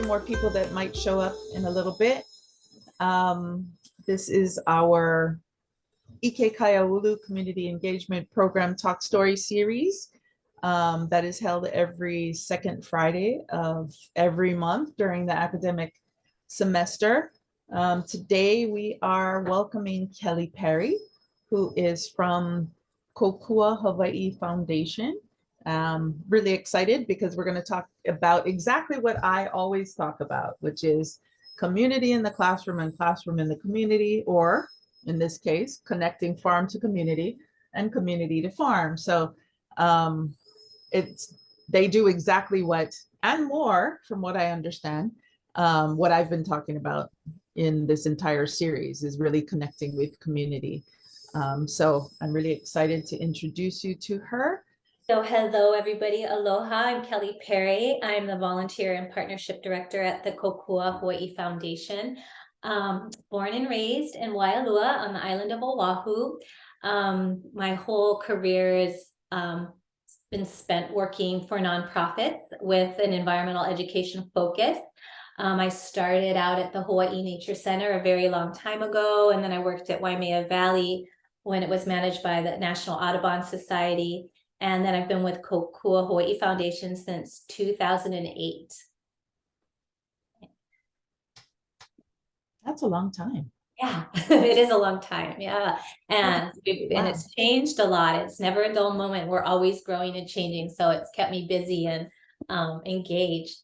more people that might show up in a little bit. This is our Ike Kaiaulu Community Engagement Program Talk Story Series that is held every second Friday of every month during the academic semester. Today we are welcoming Kelly Perry, who is from Kōkua Hawai Foundation. Really excited because we're going to talk about exactly what I always talk about, which is community in the classroom and classroom in the community, or in this case, connecting farm to community and community to farm. So they do exactly what, and more from what I understand, what I've been talking about in this entire series is really connecting with community. So I'm really excited to introduce you to her. So hello, everybody. Aloha. I'm Kelly Perry. I'm the volunteer and partnership director at the Kōkua Hawaii Foundation. Born and raised in Waialua on the island of Oahu. My whole career has been spent working for nonprofits with an environmental education focus. I started out at the Hawaii Nature Center a very long time ago, and then I worked at Waimea Valley when it was managed by the National Audubon Society. And then I've been with Kōkua Hawaii Foundation since 2008. That's a long time. Yeah, it is a long time. Yeah. And it's changed a lot. It's never a dull moment. We're always growing and changing. So it's kept me busy and engaged.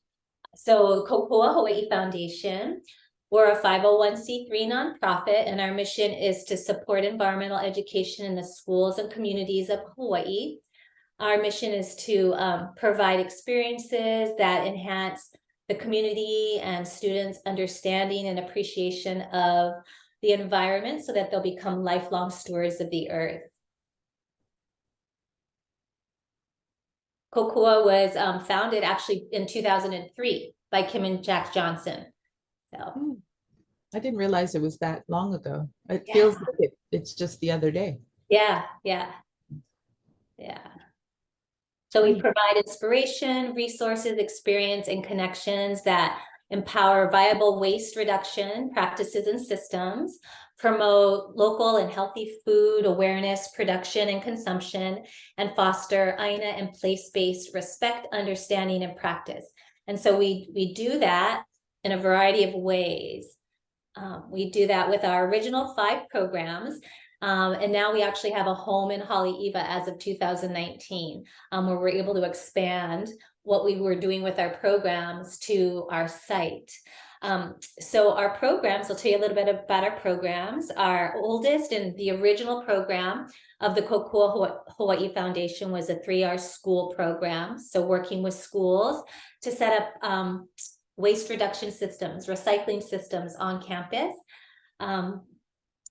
So Kōkua Hawaii Foundation, we're a 501c3 nonprofit, and our mission is to support environmental education in the schools and communities of Hawaii. Our mission is to provide experiences that enhance the community and students' understanding and appreciation of the environment so that they'll become lifelong stewards of the earth. Kōkua was founded actually in 2003 by Kim and Jack Johnson. So I didn't realize it was that long ago. It feels like it's just the other day. Yeah. So we provide inspiration, resources, experience, and connections that empower viable waste reduction practices and systems, promote local and healthy food awareness, production, and consumption, and foster aina and place-based respect, understanding, and practice. And so we do that in a variety of ways. We do that with our original 5 programs. And now we actually have a home in Haleiwa as of 2019, where we're able to expand what we were doing with our programs to our site. So our programs, I'll tell you a little bit about our programs. Our oldest and the original program of the Kōkua Hawaii Foundation was a 3R school program. So working with schools to set up waste reduction systems, recycling systems on campus.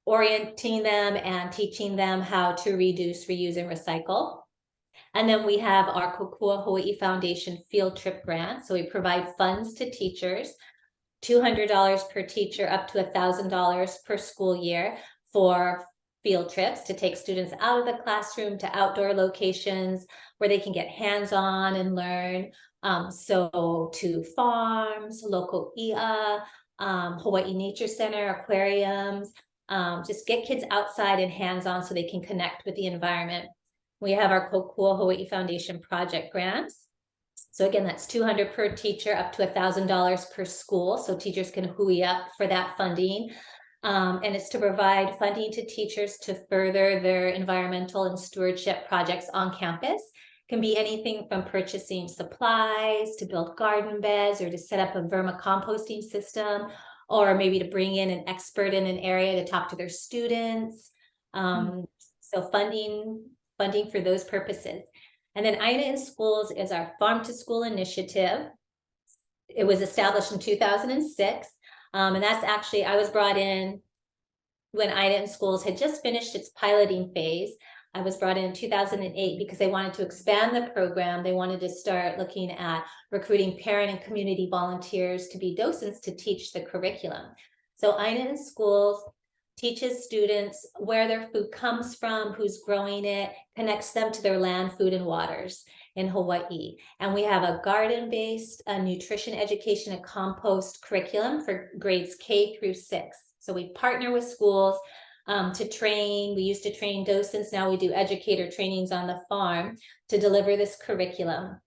Orienting them and teaching them how to reduce, reuse, and recycle. And then we have our Kōkua Hawaii Foundation field trip grant. So we provide funds to teachers, $200 per teacher, up to $1,000 per school year for field trips to take students out of the classroom to outdoor locations where they can get hands-on and learn. So to farms, local IA, Hawaii Nature Center, aquariums, just get kids outside and hands-on so they can connect with the environment. We have our Kōkua Hawaii Foundation project grants. So again, that's $200 per teacher, up to $1,000 per school. So teachers can hui up for that funding. And it's to provide funding to teachers to further their environmental and stewardship projects on campus. It can be anything from purchasing supplies to build garden beds or to set up a vermicomposting system, or maybe to bring in an expert in an area to talk to their students. So funding for those purposes. And then Aina in Schools is our Farm to School initiative. It was established in 2006. And that's actually, I was brought in when Aina in Schools had just finished its piloting phase. I was brought in 2008 because they wanted to expand the program. They wanted to start looking at recruiting parent and community volunteers to be docents to teach the curriculum. So Aina in Schools teaches students where their food comes from, who's growing it, connects them to their land, food, and waters. in Hawaii. And we have a garden-based nutrition education and compost curriculum for grades K through 6. So we partner with schools to train. We used to train docents. Now we do educator trainings on the farm to deliver this curriculum.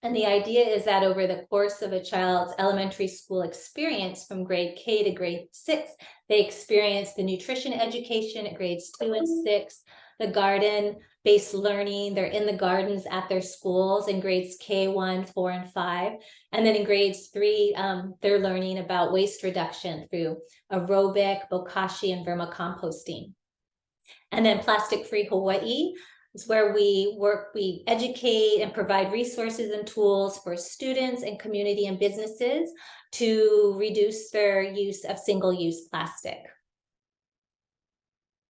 And the idea is that over the course of a child's elementary school experience from grade K to grade 6, they experience the nutrition education at grades 2 and 6, the garden-based learning. They're in the gardens at their schools in grades K1, 4, and 5. And then in grades 3, they're learning about waste reduction through aerobic, bokashi, and vermicomposting. And then Plastic Free Hawaii is where we educate and provide resources and tools for students and community and businesses to reduce their use of single-use plastic.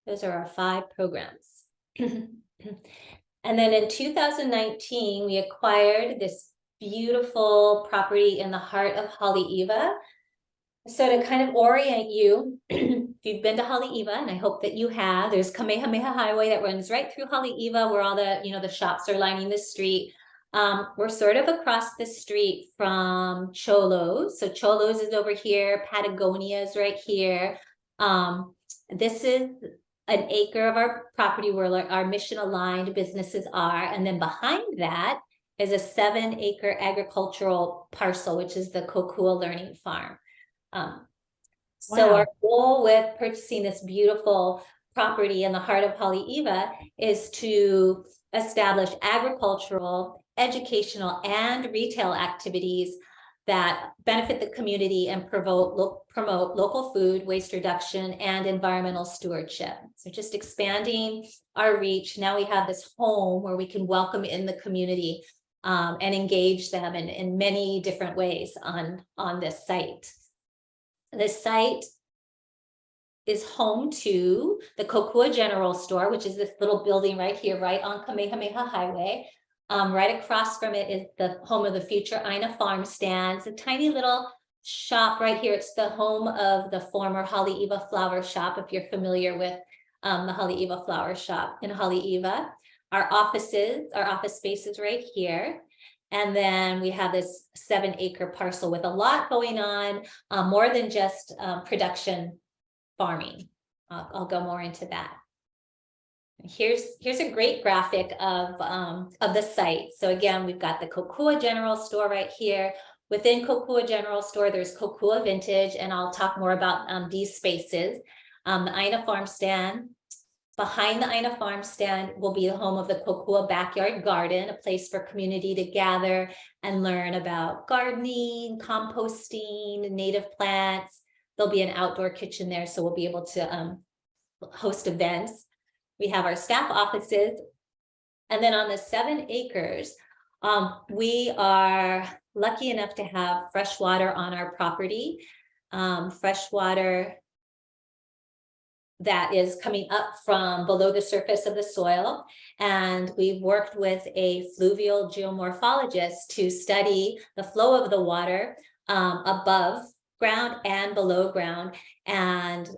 Those are our 5 programs. And then in 2019, we acquired this beautiful property in the heart of Haleiwa. So to kind of orient you, if you've been to Haleiwa, and I hope that you have, there's Kamehameha Highway that runs right through Haleiwa, where all the, the shops are lining the street. We're sort of across the street from Cholo's. So Cholo's is over here, Patagonia is right here. This is an acre of our property where our mission-aligned businesses are. And then behind that is a 7-acre agricultural parcel, which is the Kōkua Learning Farm. So Wow. our goal with purchasing this beautiful property in the heart of Haleiwa is to establish agricultural, educational, and retail activities that benefit the community and promote local food, waste reduction, and environmental stewardship. So just expanding our reach. Now we have this home where we can welcome in the community and engage them in many different ways on this site. This site is home to the Kōkua General Store, which is this little building right here, right on Kamehameha Highway. Right across from it is the home of the future Aina Farm Stands, a tiny little shop right here. It's the home of the former Haleiwa Flower Shop, if you're familiar with the Haleiwa Flower Shop in Haleiwa. Our office space is right here. And then we have this 7-acre parcel with a lot going on, more than just production farming. I'll go more into that. Here's a great graphic of the site. So again, we've got the Kōkua General Store right here. Within Kōkua General Store, there's Kōkua Vintage, and I'll talk more about these spaces. The Aina Farm Stand. Behind the Aina Farm Stand will be the home of the Kōkua Backyard Garden, a place for community to gather and learn about gardening, composting, native plants. There'll be an outdoor kitchen there, so we'll be able to host events. We have our staff offices. And then on the 7 acres, we are lucky enough to have fresh water on our property, fresh water that is coming up from below the surface of the soil. And we've worked with a fluvial geomorphologist to study the flow of the water above ground and below ground, and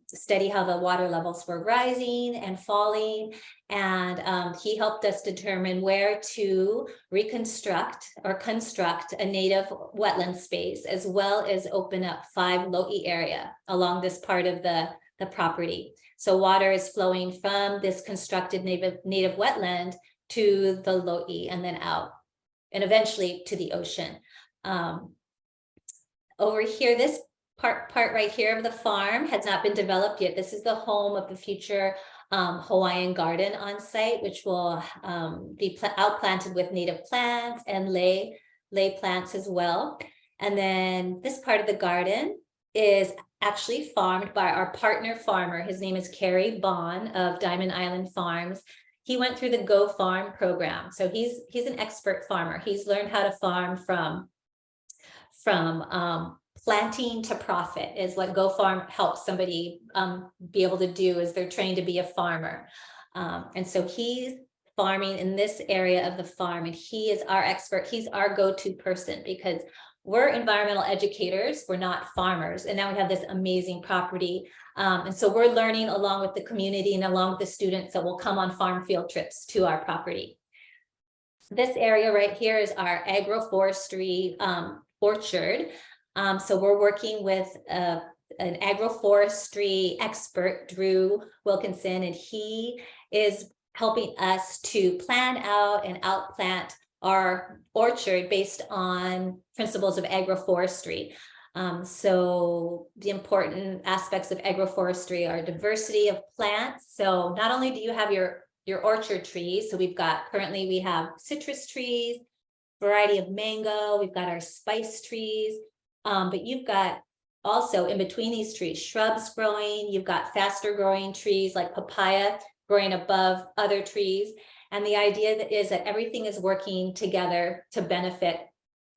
study how the water levels were rising and falling. And he helped us determine where to reconstruct or construct a native wetland space, as well as open up 5 lo'i area along this part of the property. So water is flowing from this constructed native wetland to the lo'i and then out, and eventually to the ocean. Over here, this part right here of the farm has not been developed yet. This is the home of the future Hawaiian garden on site, which will be outplanted with native plants and lay plants as well. And then this part of the garden is actually farmed by our partner farmer. His name is Kerry Bond of Diamond Island Farms. He went through the Go Farm program. So he's an expert farmer. He's learned how to farm from planting to profit, is what Go Farm helps somebody be able to do, is they're trained to be a farmer. And so he's farming in this area of the farm, and he is our expert. He's our go-to person, because we're environmental educators, we're not farmers. And now we have this amazing property. And so we're learning along with the community and along with the students that will come on farm field trips to our property. this area right here is our agroforestry orchard. So we're working with an agroforestry expert, Drew Wilkinson, and he is helping us to plan out and outplant our orchard based on principles of agroforestry. So the important aspects of agroforestry are diversity of plants. So not only do you have your orchard trees, so currently we have citrus trees, variety of mango, we've got our spice trees, but you've got also in between these trees, shrubs growing, you've got faster growing trees like papaya growing above other trees. And the idea is that everything is working together to benefit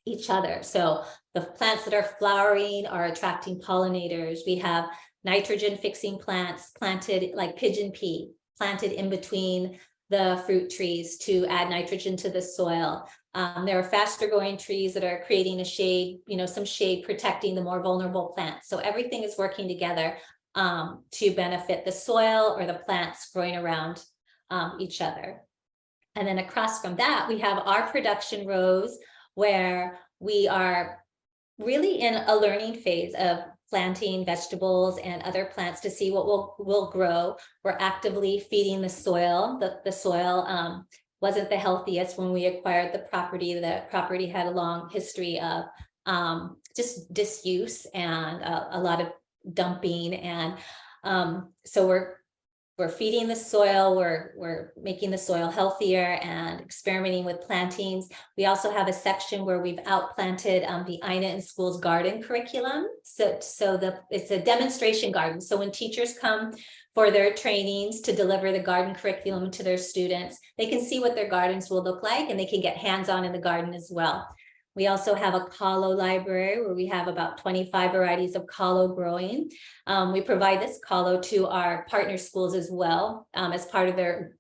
each other. So the plants that are flowering are attracting pollinators. We have nitrogen fixing plants planted like pigeon pea, planted in between the fruit trees to add nitrogen to the soil. There are faster growing trees that are creating a shade, some shade protecting the more vulnerable plants. So everything is working together to benefit the soil or the plants growing around each other. And then across from that, we have our production rows where we are really in a learning phase of planting vegetables and other plants to see what will grow. We're actively feeding the soil. The soil wasn't the healthiest when we acquired the property. The property had a long history of just disuse and a lot of dumping. And so we're feeding the soil, we're making the soil healthier and experimenting with plantings. We also have a section where we've outplanted the Ina in Schools garden curriculum. So it's a demonstration garden. So when teachers come for their trainings to deliver the garden curriculum to their students, they can see what their gardens will look like and they can get hands-on in the garden as well. We also have a kalo library where we have about 25 varieties of kalo growing. We provide this kalo to our partner schools as well as part of their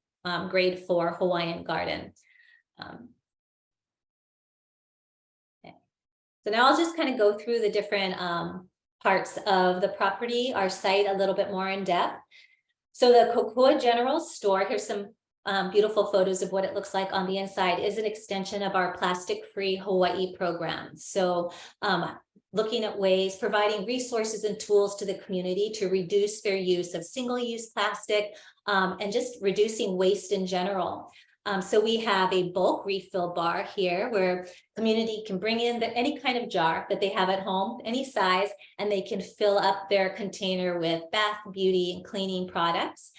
grade 4 Hawaiian garden. Okay. So now I'll just kind of go through the different parts of the property, our site a little bit more in depth. So the Kōkua General Store, here's some beautiful photos of what it looks like on the inside, is an extension of our plastic-free Hawaii program. So looking at ways, providing resources and tools to the community to reduce their use of single-use plastic and just reducing waste in general. So we have a bulk refill bar here where community can bring in any kind of jar that they have at home, any size, and they can fill up their container with bath, beauty, and cleaning products.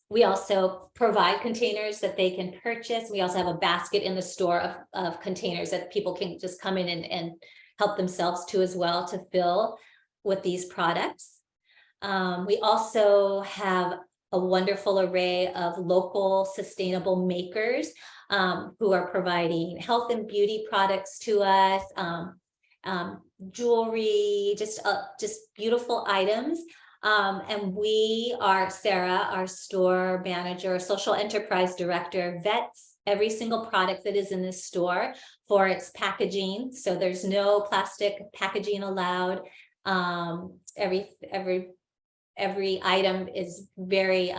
We also provide containers that they can purchase. We also have a basket in the store of containers that people can just come in and help themselves to as well to fill with these products. We also have a wonderful array of local sustainable makers who are providing health and beauty products to us, jewelry, just beautiful items. And we are, Sarah, our store manager, social enterprise director, vets every single product that is in this store for its packaging. So there's no plastic packaging allowed. Every item is very,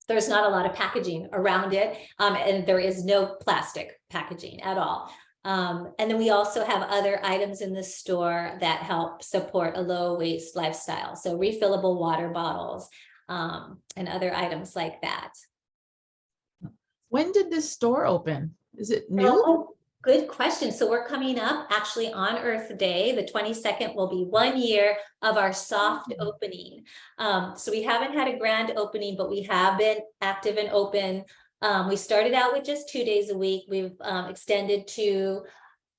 there's not a lot of packaging around it. And there is no plastic packaging at all. And then we also have other items in the store that help support a low waste lifestyle. So refillable water bottles and other items like that. When did this store open? Is it new? Oh, good question. So we're coming up actually on Earth Day. The 22nd will be 1 year of our soft opening. So we haven't had a grand opening, but we have been active and open. We started out with just 2 days a week. We've extended to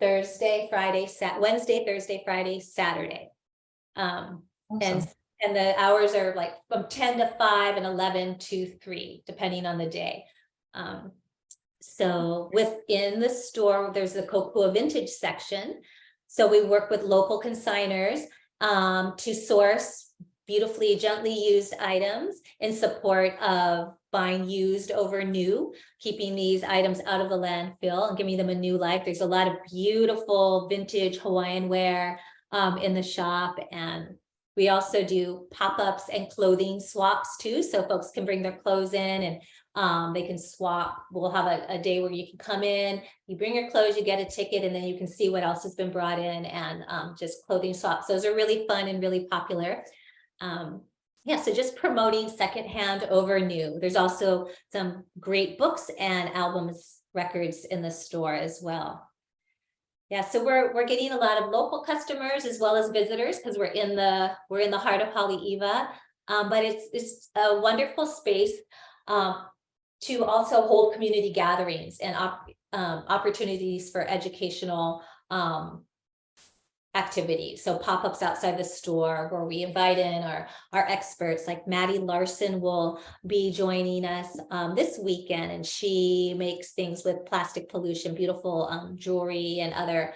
Thursday, Friday, Wednesday, Thursday, Friday, Saturday. Awesome. And the hours are like from 10 to 5 and 11 to 3, depending on the day. So within the store, there's the Kōkua Vintage section. So we work with local consigners to source beautifully, gently used items in support of buying used over new, keeping these items out of the landfill and giving them a new life. There's a lot of beautiful vintage Hawaiian wear in the shop, and We also do pop-ups and clothing swaps too. So folks can bring their clothes in and they can swap. We'll have a day where you can come in, you bring your clothes, you get a ticket, and then you can see what else has been brought in and just clothing swaps. Those are really fun and really popular. Yeah, so just promoting secondhand over new. There's also some great books and albums, records in the store as well. Yeah, so we're getting a lot of local customers as well as visitors because we're in the heart of Haleiwa. But it's a wonderful space to also hold community gatherings and opportunities for educational activities. So pop-ups outside the store where we invite in our experts, like Maddie Larson will be joining us this weekend, and she makes things with plastic pollution, beautiful jewelry and other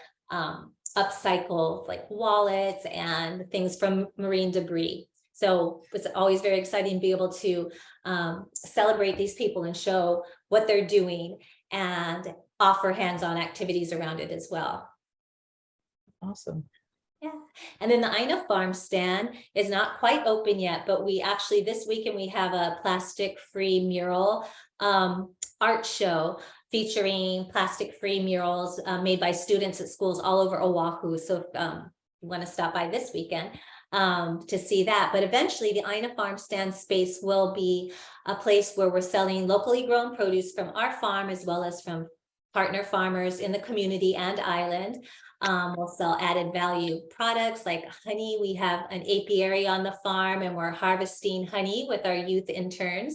upcycled like wallets and things from marine debris. So it's always very exciting to be able to celebrate these people and show what they're doing and offer hands-on activities around it as well. Awesome. Yeah. And then the Aina Farm stand is not quite open yet, but we actually this weekend we have a plastic-free mural art show featuring plastic-free murals made by students at schools all over Oahu. So if you want to stop by this weekend to see that. But eventually the Aina Farm stand space will be a place where we're selling locally grown produce from our farm as well as from partner farmers in the community and island. We'll sell added value products like honey. We have an apiary on the farm and we're harvesting honey with our youth interns.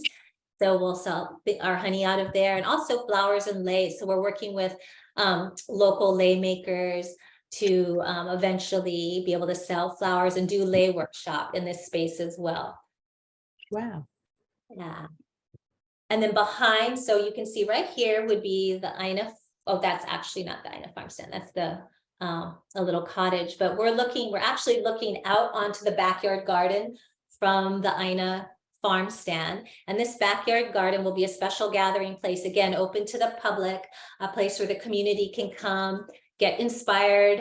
So we'll sell our honey out of there, and also flowers and lei. So we're working with local lei makers to eventually be able to sell flowers and do lei workshop in this space as well. Wow. Yeah. And then behind, so you can see right here would be the Aina. Oh, that's actually not the Aina Farm stand. That's the a little cottage, but we're actually looking out onto the backyard garden from the Aina Farm stand. And this backyard garden will be a special gathering place, again, open to the public, a place where the community can come, get inspired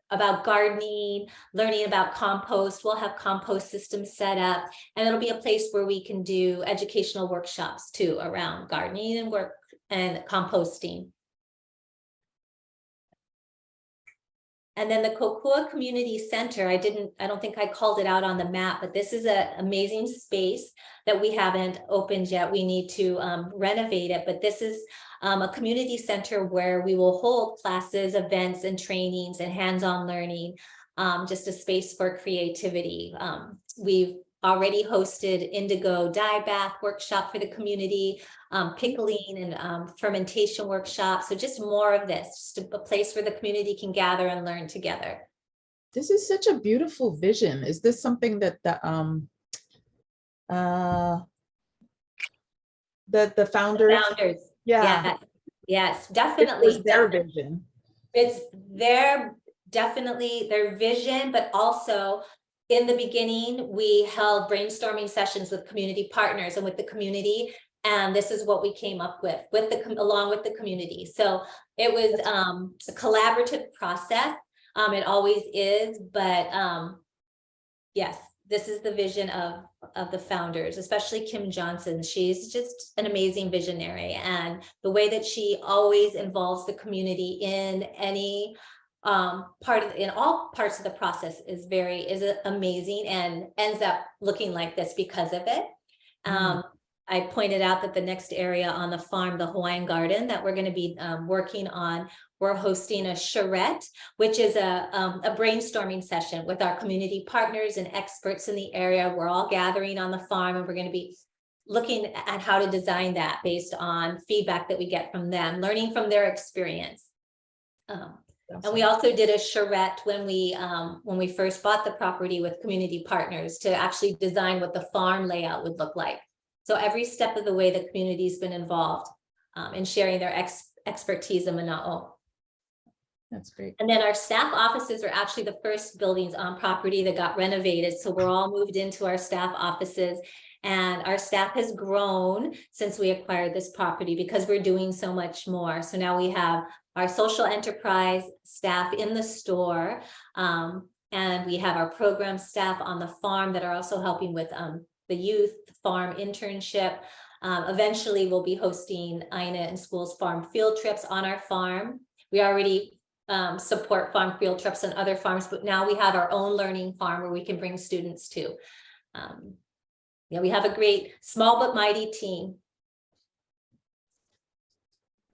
about gardening, learning about compost. We'll have compost systems set up, and it'll be a place where we can do educational workshops too around gardening and work and composting. And then the Kōkua Community Center, I don't think I called it out on the map, but this is an amazing space that we haven't opened yet. We need to renovate it, but this is a community center where we will hold classes, events, and trainings and hands-on learning, just a space for creativity. We've already hosted indigo dye bath workshop for the community, pickling and fermentation workshops. So just more of this, just a place where the community can gather and learn together. This is such a beautiful vision. Is this something that the founders? Yeah. Yes, definitely. It was their vision. It's definitely their vision, but also in the beginning, we held brainstorming sessions with community partners and with the community. And this is what we came up with along with the community. So it was a collaborative process. It always is, but yes, this is the vision of the founders, especially Kim Johnson. She's just an amazing visionary, and the way that she always involves the community in any in all parts of the process is amazing, and ends up looking like this because of it. I pointed out that the next area on the farm, the Hawaiian garden that we're going to be working on, we're hosting a charrette, which is a brainstorming session with our community partners and experts in the area. We're all gathering on the farm, and we're going to be looking at how to design that based on feedback that we get from them, learning from their experience. And we also did a charrette when we first bought the property with community partners to actually design what the farm layout would look like. So every step of the way, the community's been involved in sharing their expertise in Mana'o. That's great. And then our staff offices are actually the first buildings on property that got renovated. So we're all moved into our staff offices, and our staff has grown since we acquired this property because we're doing so much more. So now we have our social enterprise staff in the store, And we have our program staff on the farm that are also helping with the youth farm internship. Eventually, we'll be hosting Aina and School's farm field trips on our farm. We already support farm field trips on other farms, but now we have our own learning farm where we can bring students to. Yeah, we have a great small but mighty team.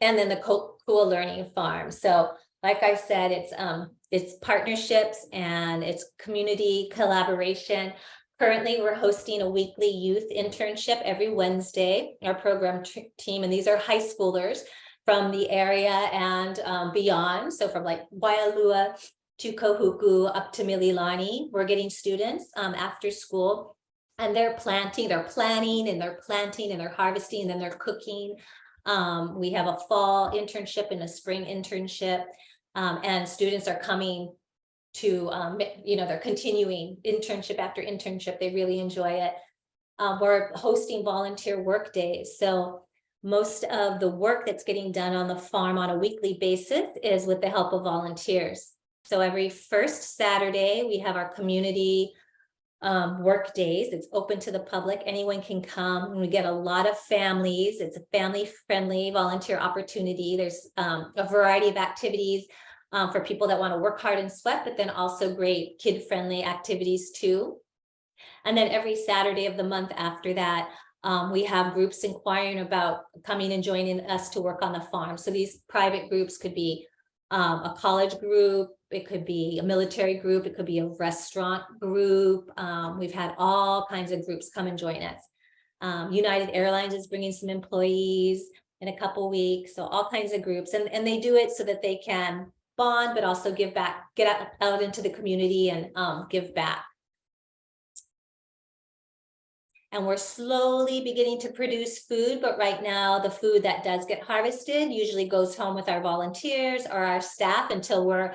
And then the Kōkua Learning Farm. So like I said, it's partnerships and it's community collaboration. Currently, we're hosting a weekly youth internship every Wednesday, our program team, and these are high schoolers from the area and beyond. So from like Waialua to Kahuku up to Mililani, we're getting students after school, and they're planting, and they're harvesting, and then they're cooking. We have a fall internship and a spring internship, and students are coming to, they're continuing internship after internship. They really enjoy it. We're hosting volunteer work days. So most of the work that's getting done on the farm on a weekly basis is with the help of volunteers. So every first Saturday, we have our community work days. It's open to the public. Anyone can come, and we get a lot of families. It's a family-friendly volunteer opportunity. There's a variety of activities for people that want to work hard and sweat, but then also great kid-friendly activities too. And then every Saturday of the month after that, we have groups inquiring about coming and joining us to work on the farm. So these private groups could be a college group, it could be a military group, it could be a restaurant group. We've had all kinds of groups come and join us. United Airlines is bringing some employees in a couple weeks, so all kinds of groups, and they do it so that they can bond, but also give back, get out into the community and give back. And we're slowly beginning to produce food, but right now the food that does get harvested usually goes home with our volunteers or our staff until we're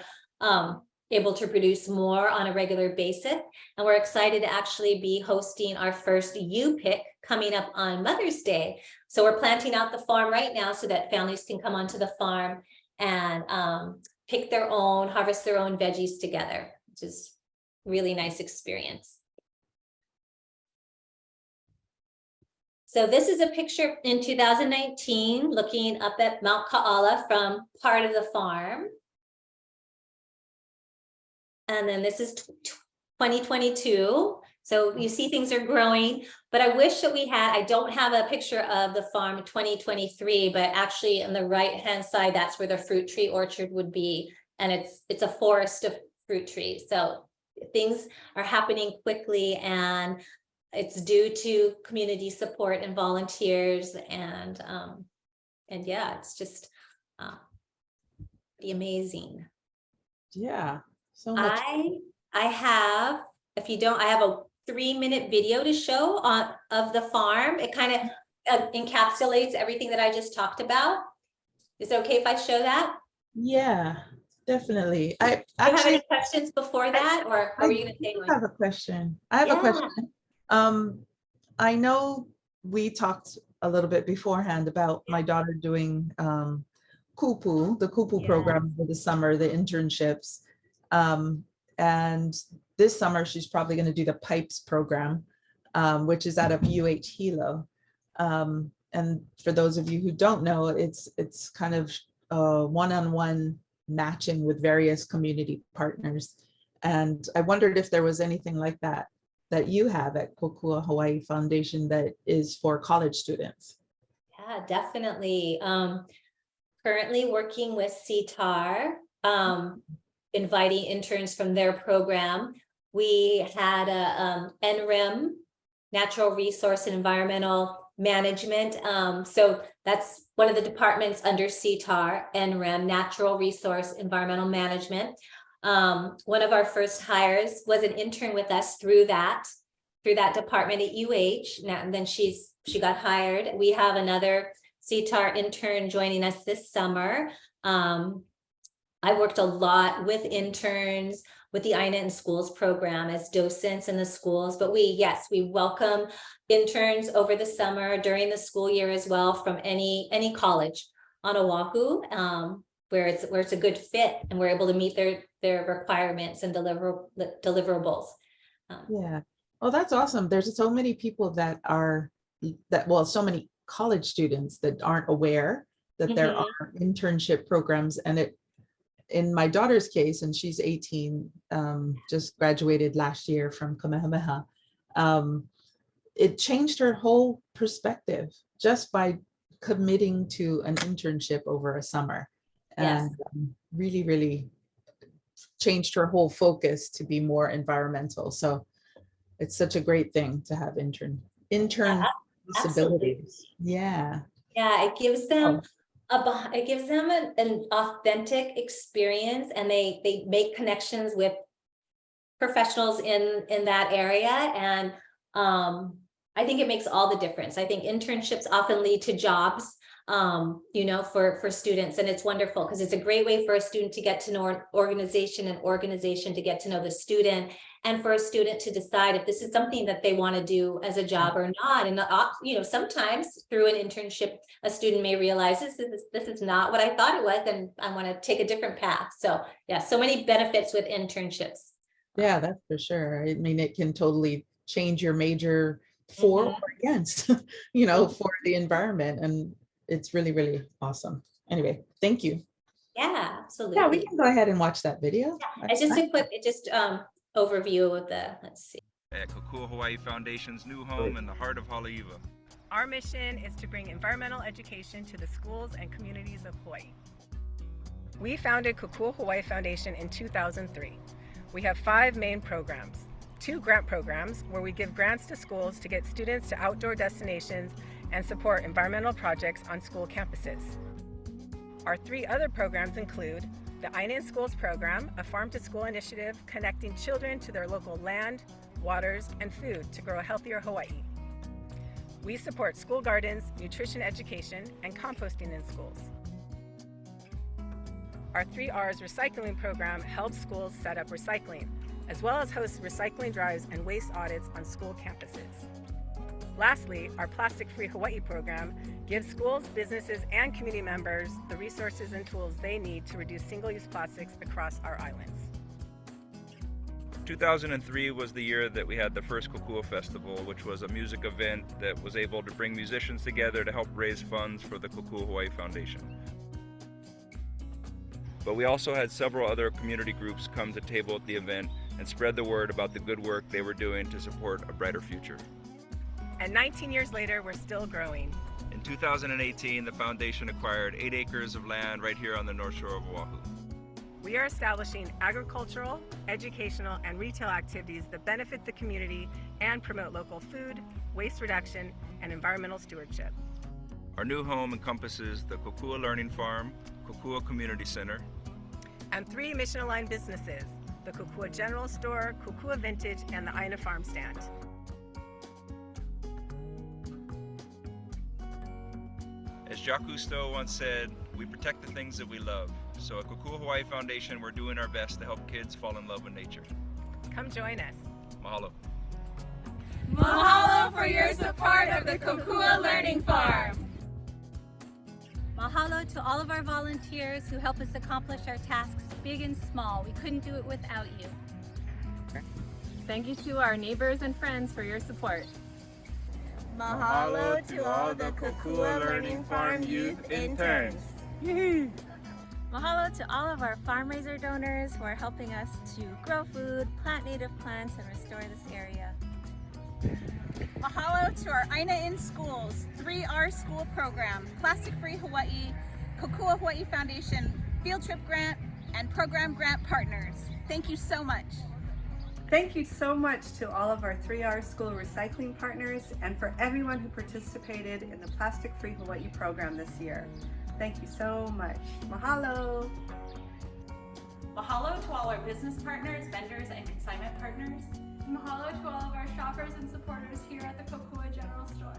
able to produce more on a regular basis. And we're excited to actually be hosting our first U-Pick coming up on Mother's Day. So we're planting out the farm right now so that families can come onto the farm and pick their own, harvest their own veggies together, which is a really nice experience. So this is a picture in 2019, looking up at Mount Ka'ala from part of the farm. And then this is 2022. So you see things are growing, but I wish that I don't have a picture of the farm 2023, but actually on the right-hand side, that's where the fruit tree orchard would be. And it's a forest of fruit trees. So things are happening quickly, and it's due to community support and volunteers, and yeah, it's just pretty amazing. Yeah, so much. I have, if you don't, I have a 3-minute video to show of the farm. It kind of encapsulates everything that I just talked about. Is it okay if I show that? Yeah, definitely. I Do you have any questions before that, or are you going to say one? I have a question. I have a question. I know we talked a little bit beforehand about my daughter doing kupu, the kupu program for the summer, the internships. And this summer, she's probably going to do the pipes program, which is out of UH Hilo. And for those of you who don't know, it's kind of one-on-one matching with various community partners. And I wondered if there was anything like that you have at Kōkua Hawaii Foundation that is for college students. Yeah, definitely. Currently working with CTAR, inviting interns from their program. We had a NREM, Natural Resource and Environmental Management. So that's one of the departments under CTAR, NREM, Natural Resource Environmental Management. One of our first hires was an intern with us through that department at UH. Now, and then she got hired. We have another CTAR intern joining us this summer. I worked a lot with interns with the Aina in Schools program as docents in the schools, but we welcome interns over the summer during the school year as well from any college on Oahu. where it's a good fit and we're able to meet their requirements and deliverables. Yeah. Oh, that's awesome. There's so many people that are well, so many college students that aren't aware that there are internship programs. And in my daughter's case, and she's 18, just graduated last year from Kamehameha, it changed her whole perspective just by committing to an internship over a summer. And really, really changed her whole focus to be more environmental. So it's such a great thing to have intern disabilities. Yeah. Yeah, it gives them an authentic experience, and they make connections with professionals in that area. And I think it makes all the difference. I think internships often lead to jobs, for students. And it's wonderful because it's a great way for a student to get to know an organization, and organization to get to know the student, and for a student to decide if this is something that they want to do as a job or not. And, sometimes through an internship, a student may realize this is not what I thought it was, and I want to take a different path. So yeah, so many benefits with internships. Yeah, that's for sure. I mean, it can totally change your major for or against, for the environment. And it's really, really awesome. Anyway, thank you. Yeah, absolutely. Yeah, we can go ahead and watch that video. Yeah, it's just a quick, overview of let's see. At Kōkua Hawaii Foundation's new home in the heart of Haleiwa. Our mission is to bring environmental education to the schools and communities of Hawaii. We founded Kōkua Hawaii Foundation in 2003. We have 5 main programs. 2 grant programs where we give grants to schools to get students to outdoor destinations and support environmental projects on school campuses. Our 3 other programs include the Aina in Schools program, a farm-to-school initiative connecting children to their local land, waters, and food to grow a healthier Hawaii. We support school gardens, nutrition education, and composting in schools. Our 3Rs recycling program helps schools set up recycling, as well as hosts recycling drives and waste audits on school campuses. Lastly, our Plastic Free Hawaii program gives schools, businesses, and community members the resources and tools they need to reduce single-use plastics across our islands. 2003 was the year that we had the first Kōkua Festival, which was a music event that was able to bring musicians together to help raise funds for the Kōkua Hawai Foundation. But we also had several other community groups come to table at the event and spread the word about the good work they were doing to support a brighter future. And 19 years later, we're still growing. In 2018, the foundation acquired 8 acres of land right here on the North Shore of Oahu. We are establishing agricultural, educational, and retail activities that benefit the community and promote local food, waste reduction, and environmental stewardship. Our new home encompasses the Kōkua Learning Farm, Kōkua Community Center, and 3 mission-aligned businesses, the Kōkua General Store, Kōkua Vintage, and the Aina Farm Stand. As Jacques Cousteau once said, we protect the things that we love. So at Kōkua Hawaii Foundation, we're doing our best to help kids fall in love with nature. Come join us. Mahalo. Mahalo for your support of the Kōkua Learning Farm. Mahalo to all of our volunteers who help us accomplish our tasks, big and small. We couldn't do it without you. Thank you to our neighbors and friends for your support. Mahalo to all the Kōkua Learning Farm youth interns. Mahalo to all of our farm raiser donors who are helping us to grow food, plant native plants, and restore this area. Mahalo to our Aina in Schools 3R school program, Plastic Free Hawaii, Kōkua Hawaii Foundation field trip grant, and program grant partners. Thank you so much. Thank you so much to all of our 3R school recycling partners and for everyone who participated in the Plastic Free Hawaii program this year. Thank you so much. Mahalo. Mahalo to all our business partners, vendors, and consignment partners. Mahalo to all of our shoppers and supporters here at the Kōkua General Store.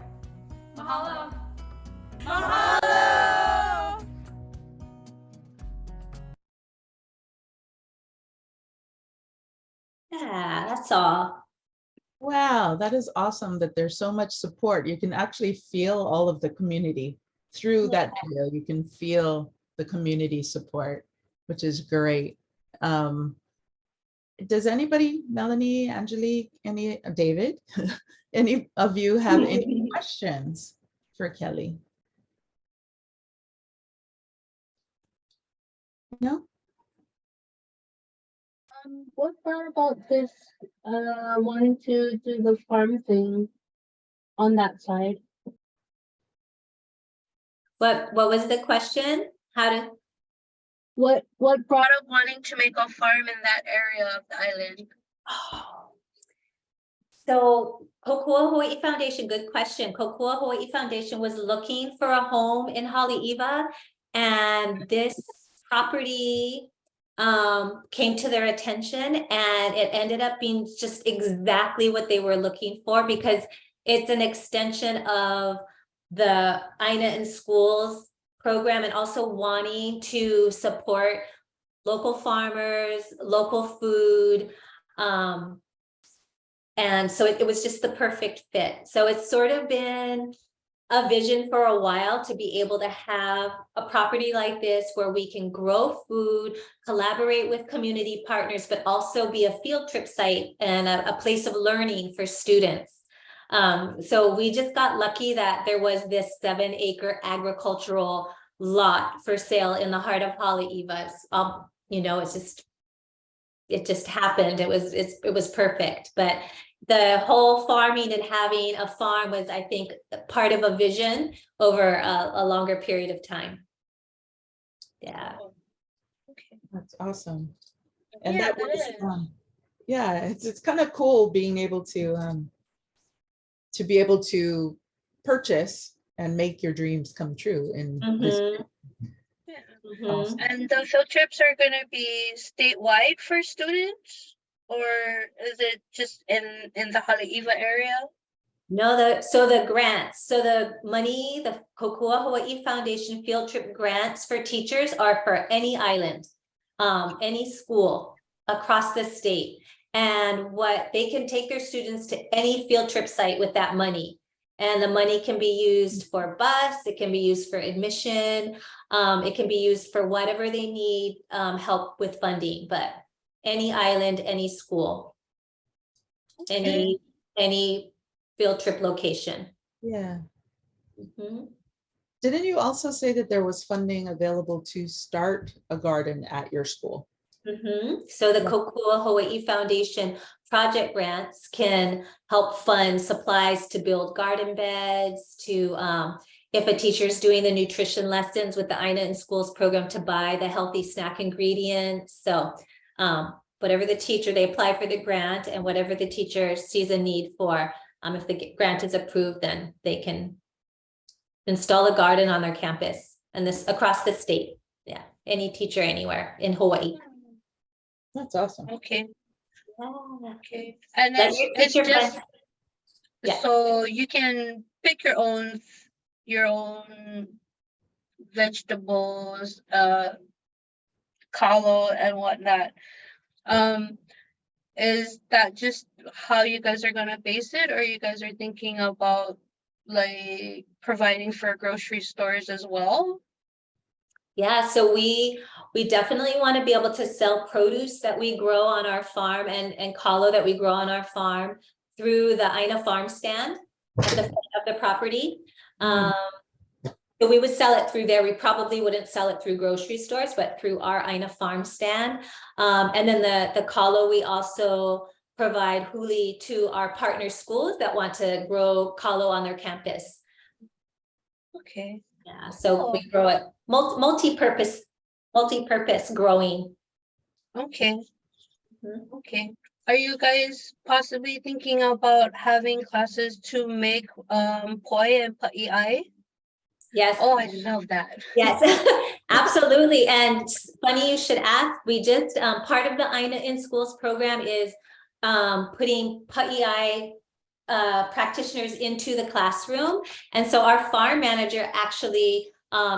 Mahalo. Mahalo. Yeah, that's all. Wow, that is awesome that there's so much support. You can actually feel all of the community through that video. You can feel the community support, which is great. Does anybody, Melanie, Angelique, David, any of you have any questions for Kelly? No? What part about this wanting to do the farm thing on that side? What was the question? How to? What brought up wanting to make a farm in that area of the island? So Kōkua Hawaii Foundation, good question. Kōkua Hawaii Foundation was looking for a home in Haleiwa, and this property came to their attention, and it ended up being just exactly what they were looking for, because it's an extension of the Aina in Schools program, and also wanting to support local farmers, local food. And so it was just the perfect fit. So it's sort of been a vision for a while to be able to have a property like this where we can grow food, collaborate with community partners, but also be a field trip site and a place of learning for students. So we just got lucky that there was this 7-acre agricultural lot for sale in the heart of Haleiwa. You know, it just happened. It was perfect. But the whole farming and having a farm was, I think, part of a vision over a longer period of time. Yeah. Okay. That's awesome. And that was yeah, it's kind of cool being able to be able to purchase and make your dreams come true in this. Yeah. Awesome. And the field trips are going to be statewide for students, or is it just in the Haleiwa area? No, so the grants, so the money, the Kōkua Hawaii Foundation field trip grants for teachers are for any island, any school across the state. And what they can take their students to any field trip site with that money. And the money can be used for bus, it can be used for admission, it can be used for whatever they need help with funding, but any island, any school, any field trip location. Yeah. Mm-hmm. Didn't you also say that there was funding available to start a garden at your school? Mm-hmm. So the Kōkua Hawaii Foundation project grants can help fund supplies to build garden beds, to if a teacher's doing the nutrition lessons with the Aina in Schools program, to buy the healthy snack ingredients. So whatever the teacher, they apply for the grant, and whatever the teacher sees a need for, if the grant is approved, then they can install a garden on their campus, and this across the state. Yeah, any teacher anywhere in Hawaii. That's awesome. Okay. Yeah. Okay. And it's just so you can pick your own vegetables, kalo and whatnot. Is that just how you guys are gonna base it, or you guys are thinking about like providing for grocery stores as well? Yeah, so we definitely want to be able to sell produce that we grow on our farm and kalo that we grow on our farm through the Aina farm stand at the front of the property. So we would sell it through there. We probably wouldn't sell it through grocery stores, but through our Aina farm stand. And then the kalo, we also provide huli to our partner schools that want to grow kalo on their campus. Okay. Yeah, so we grow it multi-purpose growing. Okay. Okay. Are you guys possibly thinking about having classes to make poi and pa'i'ai? Yes. Oh, I love that. Yes, absolutely. And funny you should ask. We just part of the Aina in Schools program is putting pa'i'ai practitioners into the classroom. And so our farm manager actually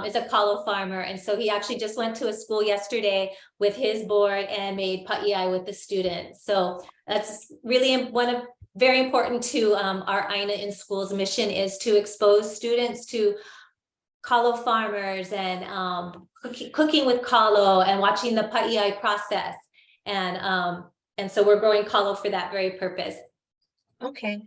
is a kalo farmer. And so he actually just went to a school yesterday with his board and made pa'i'ai with the students. So that's really very important to our Aina in Schools mission, is to expose students to kalo farmers and cooking with kalo and watching the pa'iai process. And so we're growing kalo for that very purpose. Okay.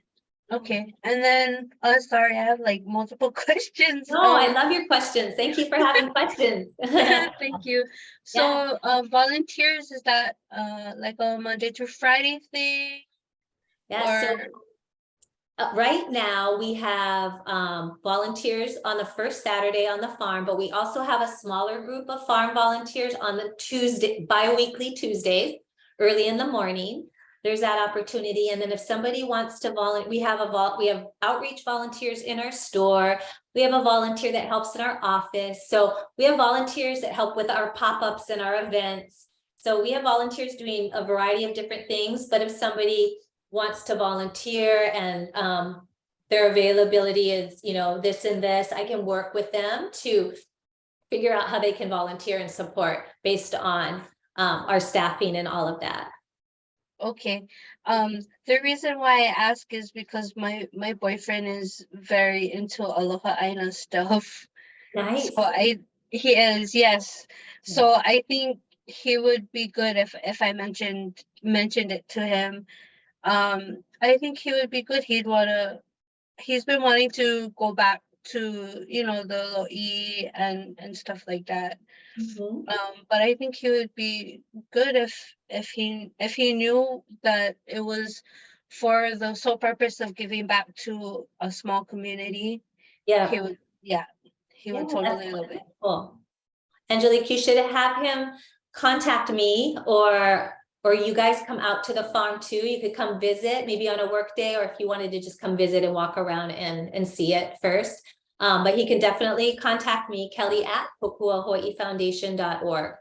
Okay. And then, sorry, I have like multiple questions. No, I love your questions. Thank you for having questions. Yeah, thank you. So, volunteers, is that like a Monday through Friday thing? Yeah, so right now we have volunteers on the first Saturday on the farm, but we also have a smaller group of farm volunteers on the bi-weekly Tuesdays, early in the morning. There's that opportunity. And then if somebody wants to volunteer, we have outreach volunteers in our store. We have a volunteer that helps in our office. So we have volunteers that help with our pop-ups and our events. So we have volunteers doing a variety of different things, but if somebody wants to volunteer and their availability is, you know, this and this, I can work with them to figure out how they can volunteer and support based on our staffing and all of that. Okay. The reason why I ask is because my boyfriend is very into Aloha Aina stuff. Nice. So he is, yes. So I think he would be good if I mentioned it to him. I think he would be good. He's been wanting to go back to, you know, the lo'i and stuff like that. Mm-hmm. But I think he would be good if he knew that it was for the sole purpose of giving back to a small community. Yeah. He would totally love it. Cool. Angelique, you should have him contact me, or you guys come out to the farm too. You could come visit maybe on a work day, or if you wanted to just come visit and walk around and see it first. But he can definitely contact me, Kelly at KōkuaHawaiiFoundation.org.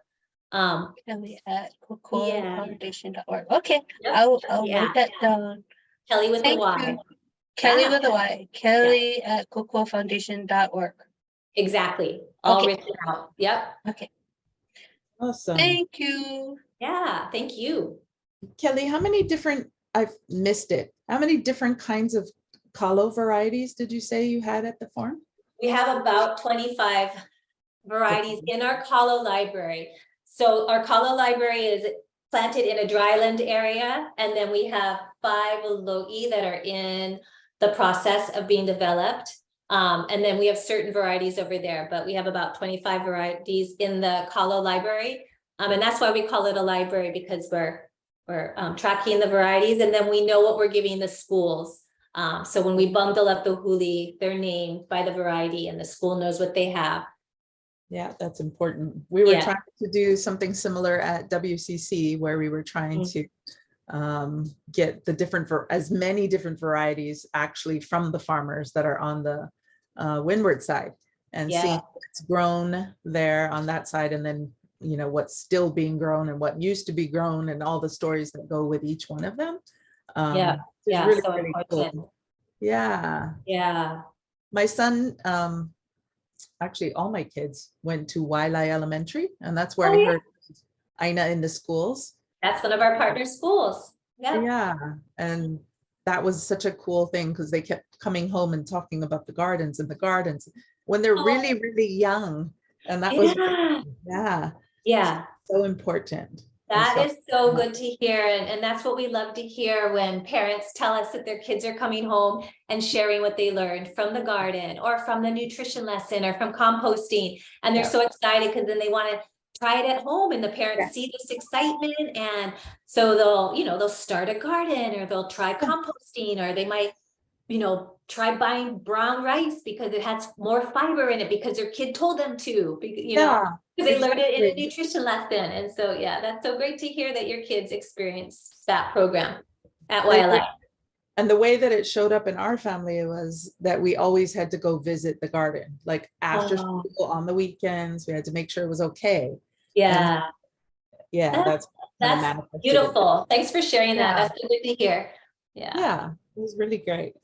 Kelly at KōkuaHawaiiFoundation.org. Okay, yep. I'll write that down. Kelly with a Y. Kelly with a Y. Kelly at KōkuaFoundation.org. Exactly. All written out. Yep. Okay. Awesome. Thank you. Yeah, thank you. Kelly, how many different, I've missed it, how many different kinds of kalo varieties did you say you had at the farm? We have about 25 varieties in our kalo library. So our kalo library is planted in a dryland area, and then we have 5 lo'i that are in the process of being developed. And then we have certain varieties over there, but we have about 25 varieties in the kalo library. And that's why we call it a library, because we're tracking the varieties, and then we know what we're giving the schools. So when we bundle up the huli, they're named by the variety and the school knows what they have. Yeah, that's important. We were trying to do something similar at WCC, where we were trying to get the as many different varieties actually from the farmers that are on the windward side, and seeing what's grown there on that side, and then, you know, what's still being grown and what used to be grown and all the stories that go with each one of them. Really, so really cool. Yeah. My son, actually all my kids went to Wailai Elementary, and that's where I heard Aina in the schools. That's one of our partner schools. Yeah, and that was such a cool thing, because they kept coming home and talking about the gardens when they're really, really young. And that was so important. That is so good to hear. And that's what we love to hear, when parents tell us that their kids are coming home and sharing what they learned from the garden or from the nutrition lesson or from composting. And they're so excited, because then they want to try it at home, and the parents see this excitement. And so they'll start a garden, or they'll try composting, or they might, try buying brown rice because it has more fiber in it, because their kid told them to, because they learned it in a nutrition lesson. And so, that's so great to hear that your kids experience that program at Wailai. And the way that it showed up in our family was that we always had to go visit the garden, like after school on the weekends. We had to make sure it was okay. That's beautiful. Thanks for sharing that. That's so good to hear. Yeah, it was really great.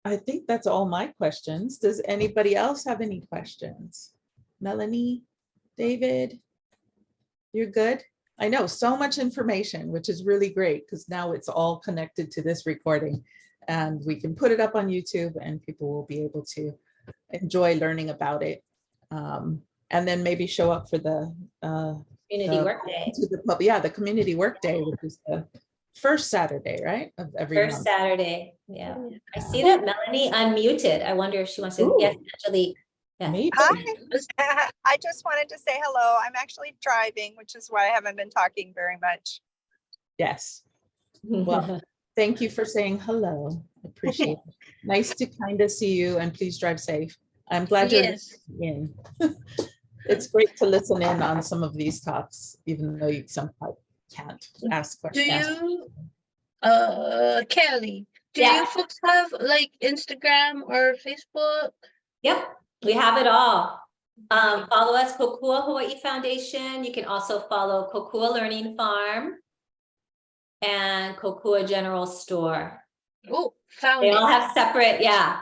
I think that's all my questions. Does anybody else have any questions? Melanie, David, you're good? I know so much information, which is really great, because now it's all connected to this recording. and we can put it up on YouTube and people will be able to enjoy learning about it. And then maybe show up for the Community Work Day. The Community Work Day, which is the first Saturday, right? Of every First month. Saturday. Yeah. I see that Melanie unmuted. I wonder if she wants to. Ooh. Yes, Angelique. Yeah. Maybe. Hi, I just wanted to say hello. I'm actually driving, which is why I haven't been talking very much. Yes. Well, thank you for saying hello. I appreciate it. Nice to kind of see you, and please drive safe. I'm glad you're in. It's great to listen in on some of these talks, even though you sometimes can't ask Do questions. you, Kelly, do you folks have like Instagram or Facebook? Yep, we have it all. Follow us, Kōkua Hawaii Foundation. You can also follow Kōkua Learning Farm and Kōkua General Store. Oh, found They it. all have separate, yeah.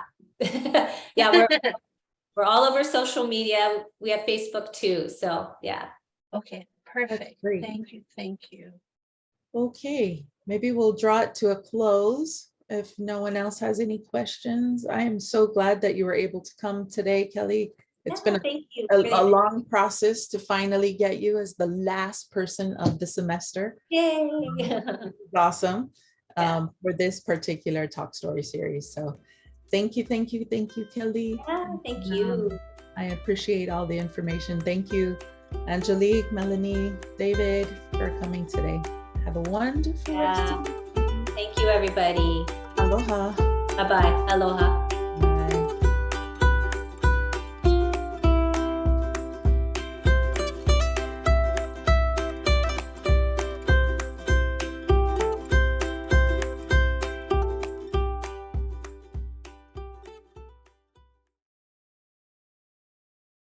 Yeah, we're all over social media. We have Facebook too, so yeah. Okay, perfect. great. Thank you, thank you. Okay, maybe we'll draw it to a close if no one else has any questions. I am so glad that you were able to come today, Kelly. It's been Thank you. a long process to finally get you as the last person of the semester. Yay. Awesome. For this particular Talk Story series. So thank you, Kelly. Yeah, thank you. I appreciate all the information. Thank you, Angelique, Melanie, David, for coming today. Have a wonderful rest of the day. Thank you, everybody. Aloha. Bye-bye. Aloha.